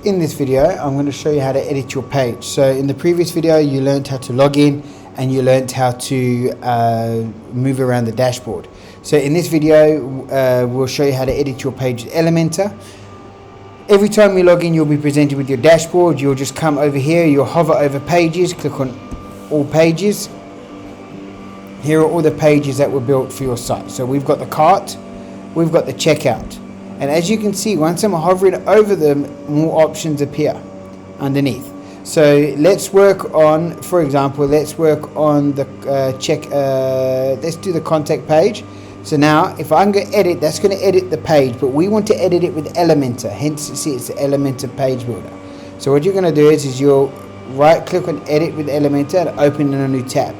In this video, I'm going to show you how to edit your page. So in the previous video, you learned how to log in and you learned how to move around the dashboard. So in this video, we'll show you how to edit your page with Elementor. Every time you log in, you'll be presented with your dashboard. You'll just come over here, you'll hover over pages, click on all pages. Here are all the pages that were built for your site. So we've got the cart, we've got the checkout. And as you can see, once I'm hovering over them, more options appear underneath. So let's work on, for example, let's work on the let's do the contact page. So now if I'm going to edit, that's going to edit the page, but we want to edit it with Elementor. Hence, see, it's the Elementor page builder. So what you're going to do is you'll right click on edit with Elementor and open in a new tab.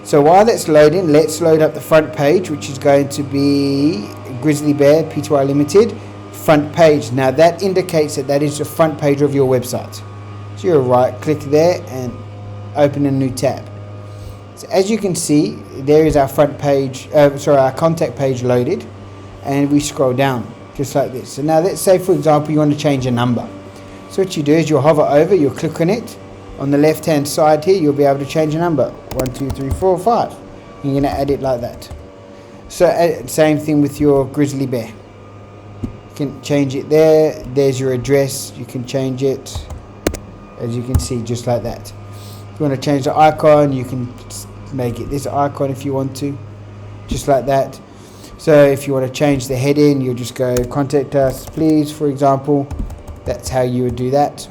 So while that's loading, let's load up the front page, which is going to be Grizzly Bear Pty Limited front page. Now that indicates that that is the front page of your website. So you'll right click there and open a new tab. So as you can see, there is our front page, our contact page loaded, and we scroll down just like this. So now let's say, for example, you want to change a number. So what you do is you'll hover over, you'll click on it. On the left hand side here, you'll be able to change a number 1, 2, 3, 4, 5. You're going to add it like that. So same thing with your Grizzly Bear. You can change it there. There's your address. You can change it, as you can see, just like that. If you want to change the icon, you can make it this icon if you want to, just like that. So if you want to change the heading, you'll just go contact us please, for example. That's how you would do that.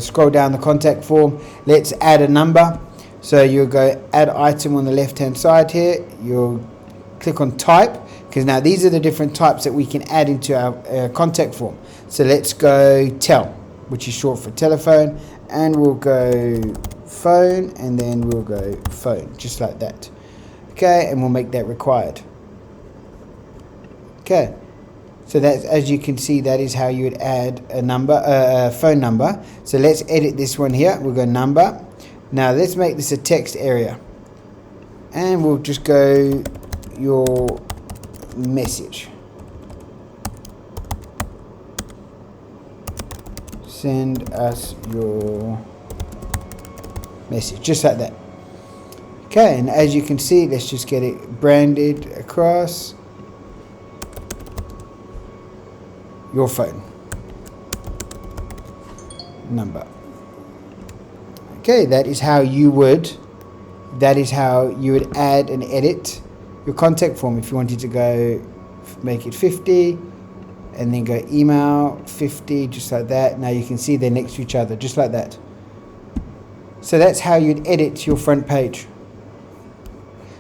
Scroll down the contact form. Let's add a number. So you'll go add item on the left hand side here. You'll click on type, because now these are the different types that we can add into our contact form. So let's go tel, which is short for telephone, and we'll go phone, and then we'll go phone, just like that. Okay, and we'll make that required. Okay. So that's, as you can see, that is how you would add a number, phone number. So let's edit this one here. We'll go number. Now let's make this a text area, and we'll just go your message. Send us your message, just like that. Okay, and as you can see, let's just get it branded across. Your phone number. Okay, that is how you would add and edit your contact form. If you wanted to go make it 50 and then go email 50, just like that. Now you can see they're next to each other, just like that. So that's how you'd edit your front page.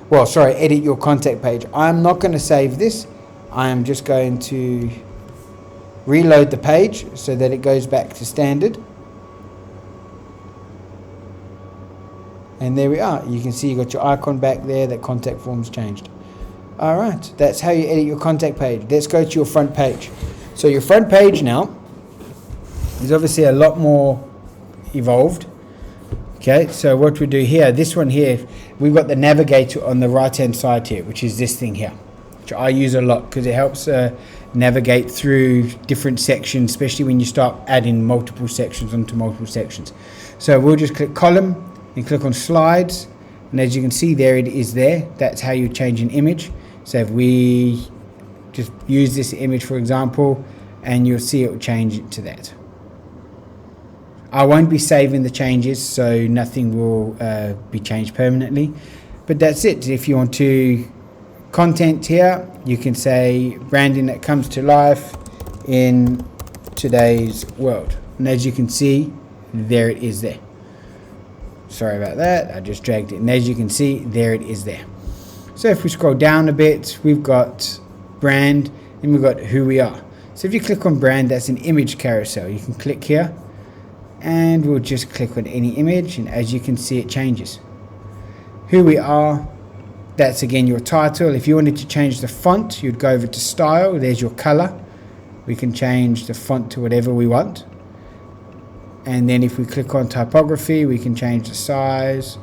Well, sorry, edit your contact page. I'm not going to save this. I am just going to reload the page so that it goes back to standard. And there we are. You can see you got your icon back there. That contact form's changed. All right, that's how you edit your contact page. Let's go to your front page. So your front page now is obviously a lot more evolved. Okay, so what we do here, this one here, we've got the navigator on the right hand side here, which is this thing here, which I use a lot because it helps navigate through different sections, especially when you start adding multiple sections onto multiple sections. So we'll just click column and click on slides, and as you can see, there it is there. That's how you change an image. So if we just use this image, for example, and you'll see it will change it to that. I won't be saving the changes, so nothing will be changed permanently, but that's it. If you want to content here, you can say branding that comes to life in today's world, and as you can see, there it is there. Sorry about that, I just dragged it, and as you can see, there it is there. So if we scroll down a bit, we've got brand and we've got who we are. So if you click on brand, that's an image carousel. You can click here and we'll just click on any image, and as you can see, it changes. Who we are, that's again your title. If you wanted to change the font, you'd go over to style, there's your color. We can change the font to whatever we want. And then if we click on typography, we can change the size,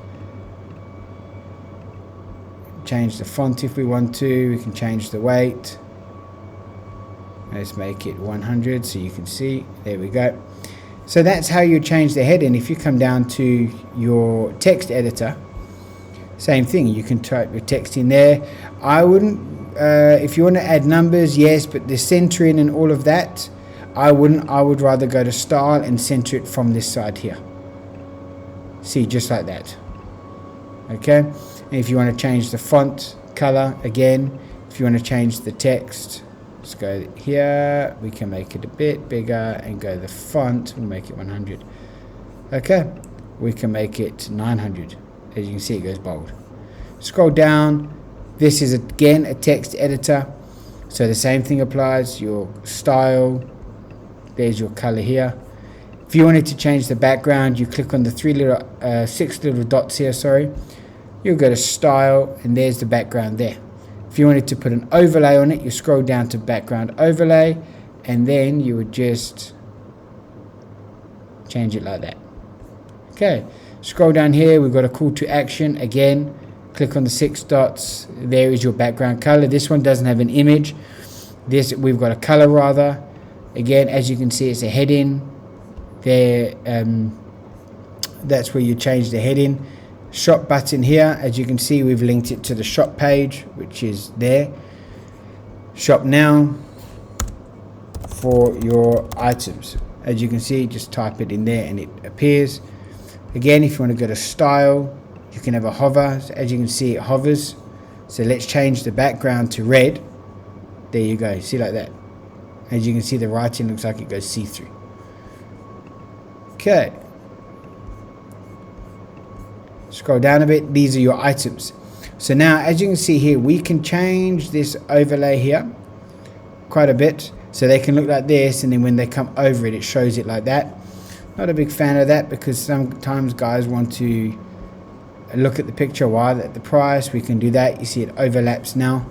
change the font if we want to, we can change the weight, Let's make it 100 so you can see. There we go. So that's how you change the heading. If you come down to your text editor, same thing, you can type your text in there. I wouldn't, if you want to add numbers, yes, but the centering and all of that, I wouldn't. I would rather go to style and center it from this side here. See, just like that. Okay, and if you want to change the font color, again, if you want to change the text, let's go here, we can make it a bit bigger and go the font, we'll make it 100. Okay, we can make it 900. As you can see, it goes bold. Scroll down. This is again a text editor, so the same thing applies. Your style, there's your color here. If you wanted to change the background, you click on the six little dots here, sorry. You'll go to style, and there's the background there. If you wanted to put an overlay on it, you scroll down to background overlay, and then you would just change it like that. Okay, scroll down here, we've got a call to action. Again, click on the 6 dots. There is your background color. This one doesn't have an image. This, we've got a color rather. Again, as you can see, it's a heading there. That's where you change the heading. Shop button here, as you can see, we've linked it to the shop page, which is there. Shop now for your items. As you can see, just type it in there and it appears. Again, if you want to go to style, you can have a hover. So as you can see, it hovers. So let's change the background to red. There you go, see, like that. As you can see, the writing looks like it goes see-through. Okay. Scroll down a bit. These are your items. So now, as you can see here, we can change this overlay here quite a bit. So they can look like this, and then when they come over it, it shows it like that. Not a big fan of that, because sometimes guys want to look at the picture while at the price. We can do that. You see it overlaps now.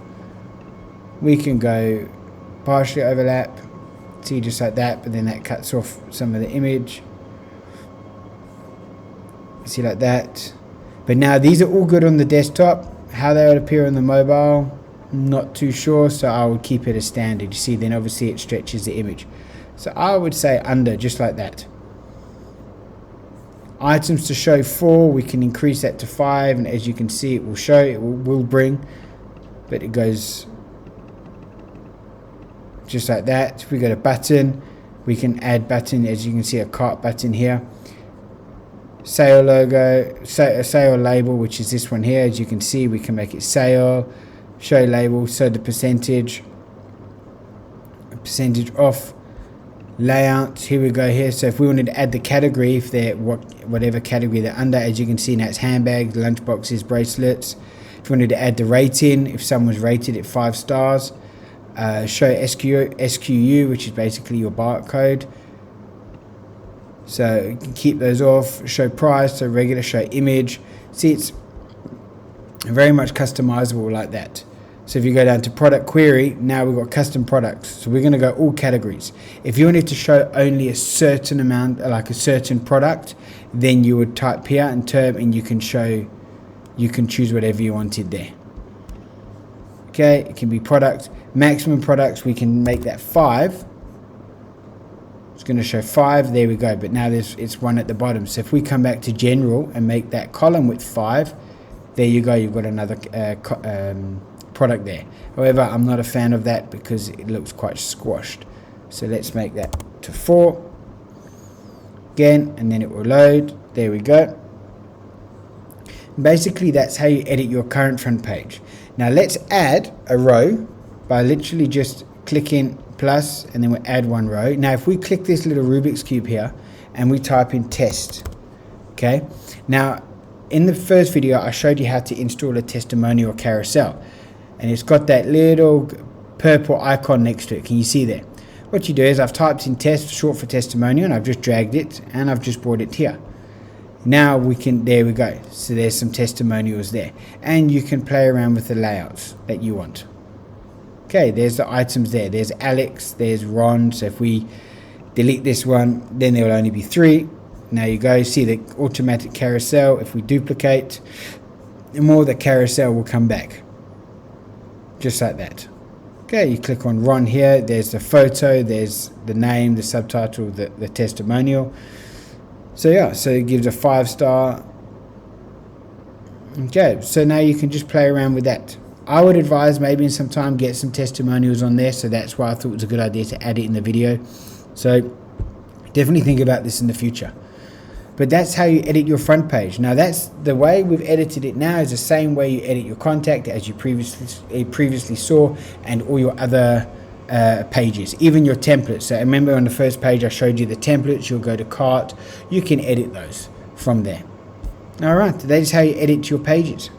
We can go partially overlap, see, just like that, but then that cuts off some of the image. See, like that. But now these are all good on the desktop. How they would appear on the mobile, not too sure, so I would keep it as standard. You see, then obviously it stretches the image. So I would say under, just like that. Items to show 4, we can increase that to 5, and as you can see, it will show, it will bring, but it goes just like that. If we go to button, we can add button. As you can see, a cart button here. Sale logo, sale label, which is this one here. As you can see, we can make it sale, show label, so the percentage off. Layout, here we go here. So if we wanted to add the category, if they're whatever category they're under, as you can see now, it's handbags, lunchboxes, bracelets. If you wanted to add the rating, if someone's rated at 5 stars, show SKU, which is basically your barcode. So you can keep those off. Show price, so regular, show image. See, it's very much customizable like that. So if you go down to product query, now we've got custom products. So we're going to go all categories. If you wanted to show only a certain amount, like a certain product, then you would type here and term, and you can choose whatever you wanted there. Okay, it can be product. Maximum products, we can make that 5. It's going to show 5, there we go. But now it's 1 at the bottom. So if we come back to general and make that column width 5, there you go, you've got another product there. However, I'm not a fan of that because it looks quite squashed. So let's make that to 4 again, and then it will load. There we go. Basically, that's how you edit your current front page. Now let's add a row by literally just clicking plus, and then we'll add 1 row. Now if we click this little Rubik's Cube here and we type in test, okay, now in the first video I showed you how to install a testimonial carousel, and it's got that little purple icon next to it. Can you see there? What you do is I've typed in test, short for testimonial, and I've just dragged it and I've just brought it here. Now we can, there we go. So there's some testimonials there, and you can play around with the layouts that you want. Okay, there's the items there. There's Alex, there's Ron. So if we delete this one, then there will only be 3. Now you go, see the automatic carousel. If we duplicate, the more the carousel will come back. Just like that. Okay, you click on Ron here. There's the photo, there's the name, the subtitle, the testimonial. So yeah, so it gives a 5-star. Okay, so now you can just play around with that. I would advise maybe in some time get some testimonials on there, so that's why I thought it was a good idea to add it in the video. So definitely think about this in the future. But that's how you edit your front page. Now that's the way we've edited it now is the same way you edit your contact as you previously saw, and all your other pages, even your templates. So remember on the first page I showed you the templates. You'll go to cart, you can edit those from there. Alright, that is how you edit your pages.